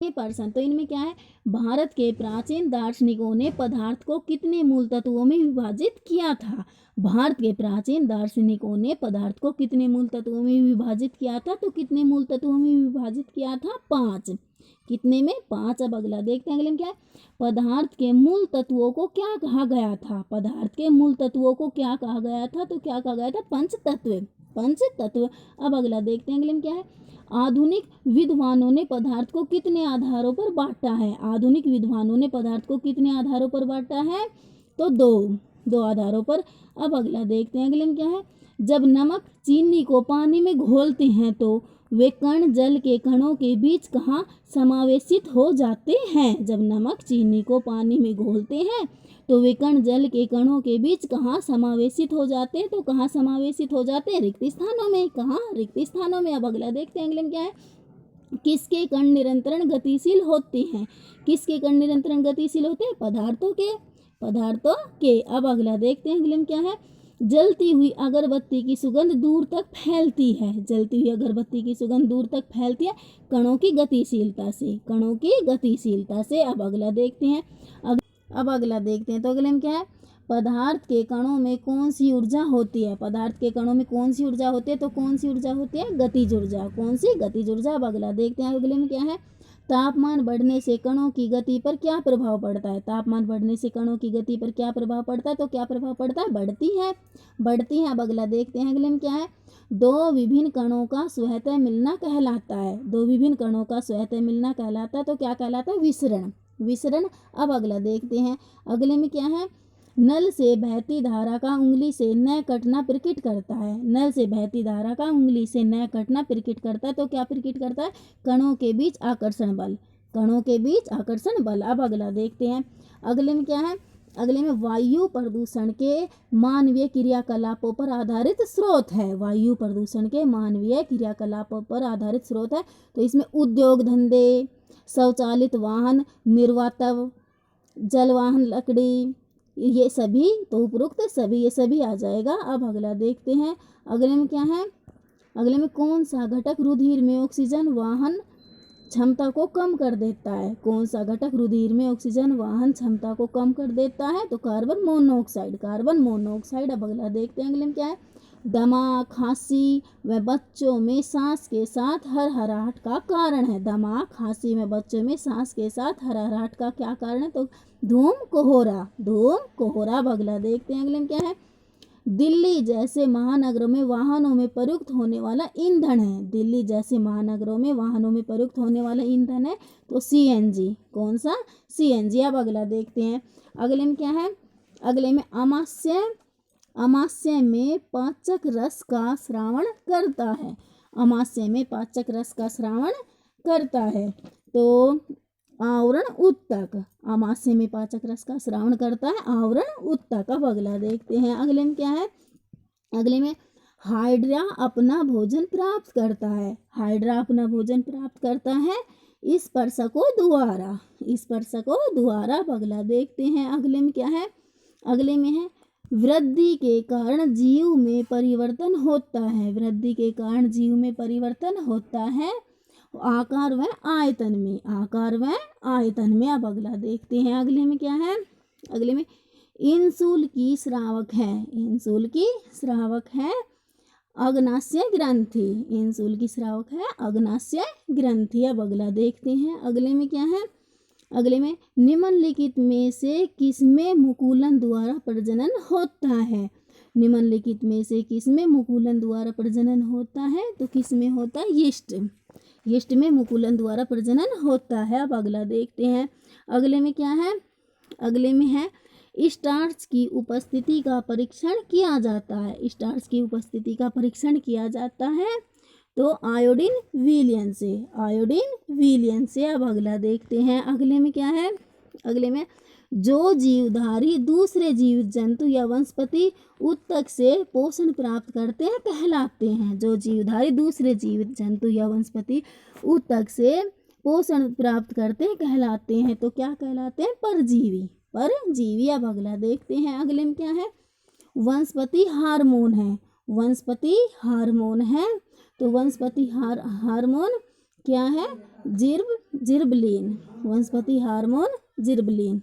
ये पर्सन, तो इनमें क्या है, भारत के प्राचीन दार्शनिकों ने पदार्थ को कितने मूल तत्वों में विभाजित किया था। भारत के प्राचीन दार्शनिकों ने पदार्थ को कितने मूल तत्वों में विभाजित किया था, तो कितने मूल तत्वों में विभाजित किया था, 5। कितने में, 5। अब अगला देखते हैं, अगले में क्या है, पदार्थ के मूल तत्वों को क्या कहा गया था। पदार्थ के मूल तत्वों को क्या कहा गया था, तो क्या कहा गया था, पंच तत्व, पंच तत्व। अब अगला देखते हैं, अगले में क्या है, आधुनिक विद्वानों ने पदार्थ को कितने आधारों पर बांटा है। आधुनिक विद्वानों ने पदार्थ को कितने आधारों पर बांटा है, तो दो आधारों पर। अब अगला देखते हैं, अगले में क्या है, जब नमक चीनी को पानी में घोलते हैं तो वे कण जल के कणों के बीच कहाँ समावेशित हो जाते हैं। जब नमक चीनी को पानी में घोलते हैं तो वे कण जल के कणों के बीच कहाँ समावेशित हो जाते हैं, तो कहाँ समावेशित हो जाते हैं, रिक्त स्थानों में। कहाँ, रिक्त स्थानों में। अब अगला देखते हैं, अगले में क्या है, किसके कण निरंतर गतिशील होते हैं। किसके कण निरंतर गतिशील होते हैं, पदार्थों के, पदार्थों के। अब अगला देखते हैं, अगले में क्या है, जलती हुई अगरबत्ती की सुगंध दूर तक फैलती है। जलती हुई अगरबत्ती की सुगंध दूर तक फैलती है कणों की गतिशीलता से, कणों की गतिशीलता से। अब अगला देखते हैं, अब अगला देखते हैं, तो अगले में क्या है, पदार्थ के कणों में कौन सी ऊर्जा होती है। पदार्थ के कणों में कौन सी ऊर्जा होती है, तो कौन सी ऊर्जा होती है, गतिज ऊर्जा। कौन सी, गतिज ऊर्जा। अब अगला देखते हैं, अगले में क्या है, तापमान बढ़ने से कणों की गति पर क्या प्रभाव पड़ता है। तापमान बढ़ने से कणों की गति पर क्या प्रभाव पड़ता है, तो क्या प्रभाव पड़ता है, बढ़ती है, बढ़ती है। अब अगला देखते हैं, अगले में क्या है, दो विभिन्न कणों का स्वतः मिलना कहलाता है। दो विभिन्न कणों का स्वतः मिलना कहलाता है, तो क्या कहलाता है, विसरण, विसरण। अब अगला देखते हैं, अगले में क्या है, नल से बहती धारा का उंगली से न कटना प्रकट करता है। नल से बहती धारा का उंगली से न कटना प्रकट करता है, तो क्या प्रकट करता है, कणों के बीच आकर्षण बल, कणों के बीच आकर्षण बल। अब अगला देखते हैं, अगले में क्या है, अगले में वायु प्रदूषण के मानवीय क्रियाकलापों पर आधारित स्रोत है। वायु प्रदूषण के मानवीय क्रियाकलापों पर आधारित स्रोत है, तो इसमें उद्योग धंधे, स्वचालित वाहन, निर्वातव, जलवाहन, लकड़ी, ये सभी, तो उपरोक्त सभी, ये सभी आ जाएगा। अब अगला देखते हैं, अगले में क्या है, अगले में कौन सा घटक रुधिर में ऑक्सीजन वाहन क्षमता को कम कर देता है। कौन सा घटक रुधिर में ऑक्सीजन वाहन क्षमता को कम कर देता है, तो कार्बन मोनोऑक्साइड, कार्बन मोनोऑक्साइड। अब अगला देखते हैं, अगले में क्या है, दमा, खांसी व बच्चों में सांस के साथ हरहराहट का कारण है। दमा, खांसी में बच्चों में सांस के साथ हरहराहट का क्या कारण है, तो धूम कोहरा, धूम कोहरा। अब अगला देखते हैं, अगले में क्या है, दिल्ली जैसे महानगरों में वाहनों में प्रयुक्त होने वाला ईंधन है। दिल्ली जैसे महानगरों में वाहनों में प्रयुक्त होने वाला ईंधन है, तो सीएनजी। कौन सा, सीएनजी। अब अगला देखते हैं, अगले में क्या है, अगले में अमाशय, अमाशय में पाचक रस का श्रावण करता है। अमाशय में पाचक रस का श्रावण करता है, तो आवरण उत्तक, अमाशय में पाचक रस का श्रावण करता है, आवरण उत्तक। अब अगला देखते हैं, अगले में क्या है, अगले में हाइड्रा अपना भोजन प्राप्त करता है। हाइड्रा अपना भोजन प्राप्त करता है स्पर्शकों द्वारा, स्पर्शकों द्वारा। अब अगला देखते हैं, अगले में क्या है, अगले में है, वृद्धि के कारण जीव में परिवर्तन होता है। वृद्धि के कारण जीव में परिवर्तन होता है आकार व आयतन में, आकार व आयतन में। अब अगला देखते हैं, अगले में क्या है, अगले में इंसुल की श्रावक है, इंसुल की श्रावक है अग्नाशय ग्रंथि, इंसुल की श्रावक है अग्नाशय ग्रंथि। अब अगला देखते हैं, अगले में क्या है, अगले में निम्नलिखित में से किसमें मुकुलन द्वारा प्रजनन होता है। निम्नलिखित में से किसमें मुकुलन द्वारा प्रजनन होता है, तो किसमें होता है, यीस्ट, यीस्ट में मुकुलन द्वारा प्रजनन होता है। अब अगला देखते हैं, अगले में क्या है, अगले में है, स्टार्च की उपस्थिति का परीक्षण किया जाता है। स्टार्च की उपस्थिति का परीक्षण किया जाता है, तो आयोडीन विलयन से, आयोडीन विलयन से। अब अगला देखते हैं, अगले में क्या है, अगले में जो जीवधारी दूसरे जीव जंतु या वनस्पति उत्तक से पोषण प्राप्त करते हैं कहलाते हैं। जो जीवधारी दूसरे जीव जंतु या वनस्पति उत्तक से पोषण प्राप्त करते हैं कहलाते हैं, तो क्या कहलाते हैं, परजीवी, परजीवी। अब अगला देखते हैं, अगले में क्या है, वनस्पति हार्मोन है, वनस्पति हार्मोन है, तो वनस्पति हार्मोन क्या है? जिर्ब जिर्बलिन, वनस्पति हार्मोन जिर्बलिन।